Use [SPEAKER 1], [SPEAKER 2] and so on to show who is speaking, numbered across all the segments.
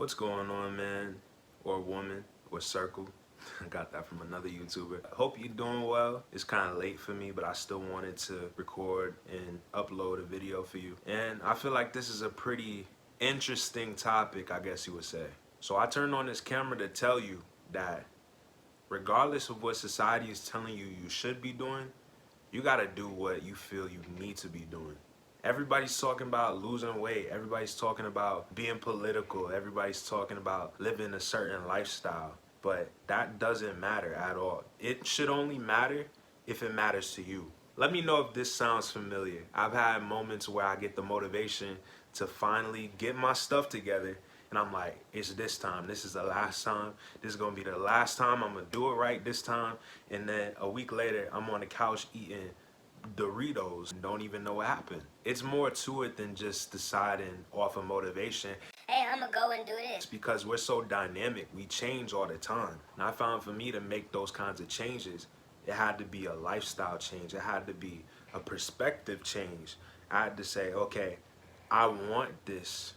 [SPEAKER 1] What's going on, man, or woman, or circle? I got that from another YouTuber. Hope you're doing well. It's kind of late for me, but I still wanted to record and upload a video for you. And I feel like this is a pretty interesting topic, I guess you would say. So I turned on this camera to tell you that regardless of what society is telling you you should be doing, you gotta do what you feel you need to be doing. Everybody's talking about losing weight. Everybody's talking about being political. Everybody's talking about living a certain lifestyle. But that doesn't matter at all. It should only matter if it matters to you. Let me know if this sounds familiar. I've had moments where I get the motivation to finally get my stuff together, and I'm like, it's this time. This is the last time. This is gonna be the last time. I'm gonna do it right this time. And then a week later, I'm on the couch eating Doritos and don't even know what happened. It's more to it than just deciding off of motivation.
[SPEAKER 2] Hey, I'm gonna go and do this.
[SPEAKER 1] It's because we're so dynamic. We change all the time. And I found for me to make those kinds of changes, it had to be a lifestyle change. It had to be a perspective change. I had to say, okay, I want this.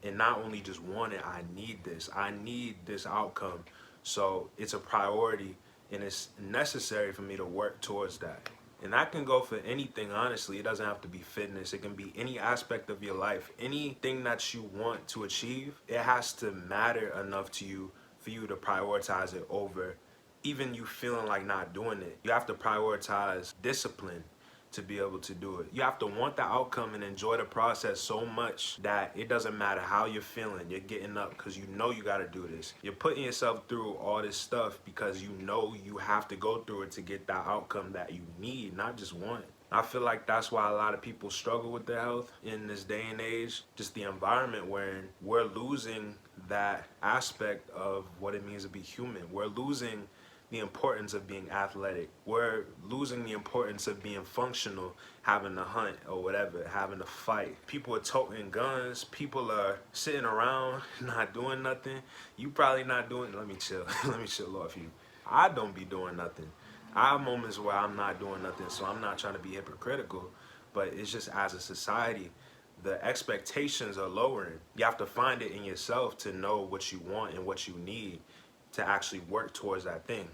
[SPEAKER 1] And not only just want it, I need this. I need this outcome. So it's a priority and it's necessary for me to work towards that. And that can go for anything, honestly. It doesn't have to be fitness. It can be any aspect of your life. Anything that you want to achieve, it has to matter enough to you for you to prioritize it over even you feeling like not doing it. You have to prioritize discipline to be able to do it. You have to want the outcome and enjoy the process so much that it doesn't matter how you're feeling. You're getting up because you know you got to do this. You're putting yourself through all this stuff because you know you have to go through it to get that outcome that you need, not just want. I feel like that's why a lot of people struggle with their health in this day and age. Just the environment wherein we're losing that aspect of what it means to be human. We're losing the importance of being athletic. We're losing the importance of being functional, having to hunt or whatever, having to fight. People are toting guns. People are sitting around not doing nothing. You probably not doing, let me chill. Let me chill off you. I don't be doing nothing. I have moments where I'm not doing nothing, so I'm not trying to be hypocritical, but it's just as a society, the expectations are lowering. You have to find it in yourself to know what you want and what you need to actually work towards that thing.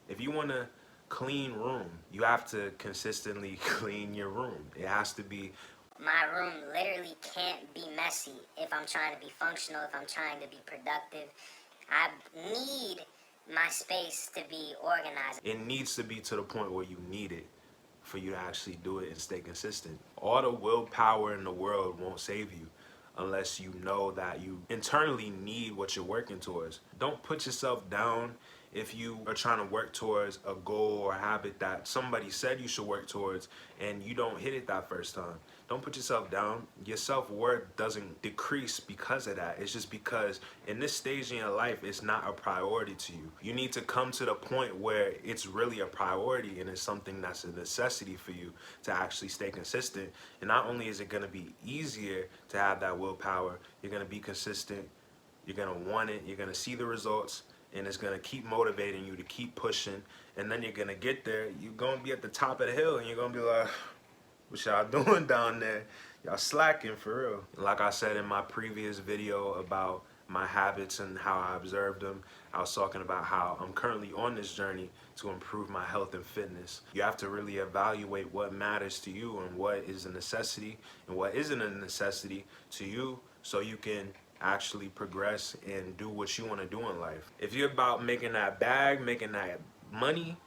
[SPEAKER 1] If you want a clean room, you have to consistently clean your room. It has to be.
[SPEAKER 2] My room literally can't be messy if I'm trying to be functional, if I'm trying to be productive. I need my space to be organized.
[SPEAKER 1] It needs to be to the point where you need it for you to actually do it and stay consistent. All the willpower in the world won't save you unless you know that you internally need what you're working towards. Don't put yourself down if you are trying to work towards a goal or a habit that somebody said you should work towards and you don't hit it that first time. Don't put yourself down. Your self-worth doesn't decrease because of that. It's just because in this stage in your life, it's not a priority to you. You need to come to the point where it's really a priority and it's something that's a necessity for you to actually stay consistent. And not only is it going to be easier to have that willpower, you're going to be consistent, you're going to want it, you're going to see the results, and it's going to keep motivating you to keep pushing. And then you're going to get there. You're going to be at the top of the hill and you're going to be like, what y'all doing down there? Y'all slacking for real. Like I said in my previous video about my habits and how I observed them, I was talking about how I'm currently on this journey to improve my health and fitness. You have to really evaluate what matters to you and what is a necessity and what isn't a necessity to you so you can actually progress and do what you want to do in life. If you're about making that bag, making that money,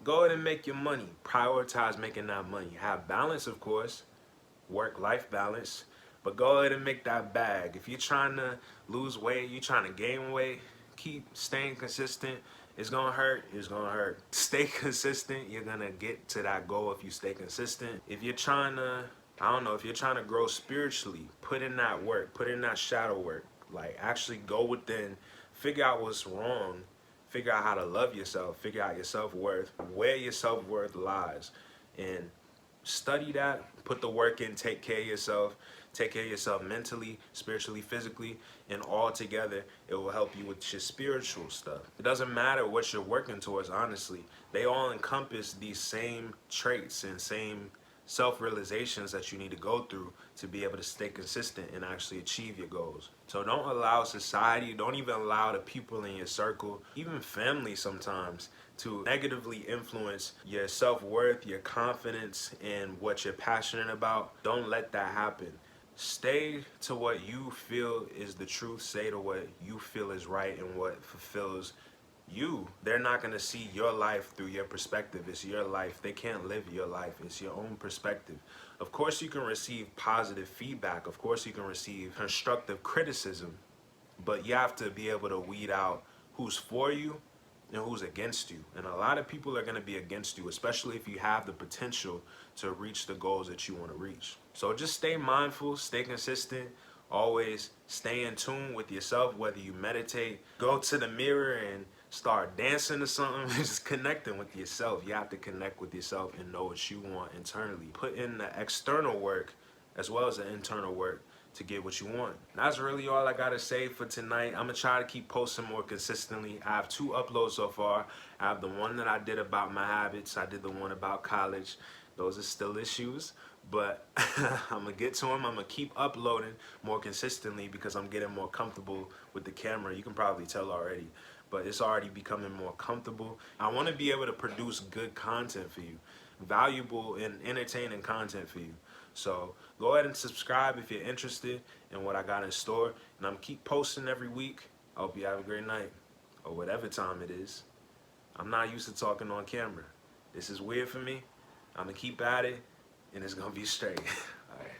[SPEAKER 1] go ahead and make your money. Prioritize making that money. Have balance, of course, work-life balance, but go ahead and make that bag. If you're trying to lose weight, you're trying to gain weight, keep staying consistent. It's gonna hurt, it's gonna hurt. Stay consistent, you're gonna get to that goal if you stay consistent. If you're trying to, I don't know, if you're trying to grow spiritually, put in that work, put in that shadow work. Like actually go within, figure out what's wrong, figure out how to love yourself, figure out your self-worth, where your self-worth lies, and study that, put the work in, take care of yourself mentally, spiritually, physically, and all together, it will help you with your spiritual stuff. It doesn't matter what you're working towards, honestly. They all encompass these same traits and same self-realizations that you need to go through to be able to stay consistent and actually achieve your goals. So don't allow society, don't even allow the people in your circle, even family sometimes, to negatively influence your self-worth, your confidence, and what you're passionate about. Don't let that happen. Stay to what you feel is the truth. Say to what you feel is right and what fulfills you. They're not going to see your life through your perspective. It's your life. They can't live your life. It's your own perspective. Of course you can receive positive feedback. Of course you can receive constructive criticism, but you have to be able to weed out who's for you and who's against you. And a lot of people are going to be against you, especially if you have the potential to reach the goals that you want to reach. So just stay mindful, stay consistent, always stay in tune with yourself, whether you meditate, go to the mirror and start dancing or something, just connecting with yourself. You have to connect with yourself and know what you want internally. Put in the external work as well as the internal work to get what you want. That's really all I gotta say for tonight. I'm gonna try to keep posting more consistently. I have 2 uploads so far. I have the one that I did about my habits. I did the one about college. Those are still issues, but I'm gonna get to them. I'm gonna keep uploading more consistently because I'm getting more comfortable with the camera. You can probably tell already, but it's already becoming more comfortable. I wanna be able to produce good content for you, valuable and entertaining content for you. So go ahead and subscribe if you're interested in what I got in store. And I'm keep posting every week. I hope you have a great night or whatever time it is. I'm not used to talking on camera. This is weird for me. I'm going to keep at it and it's going to be straight. All right.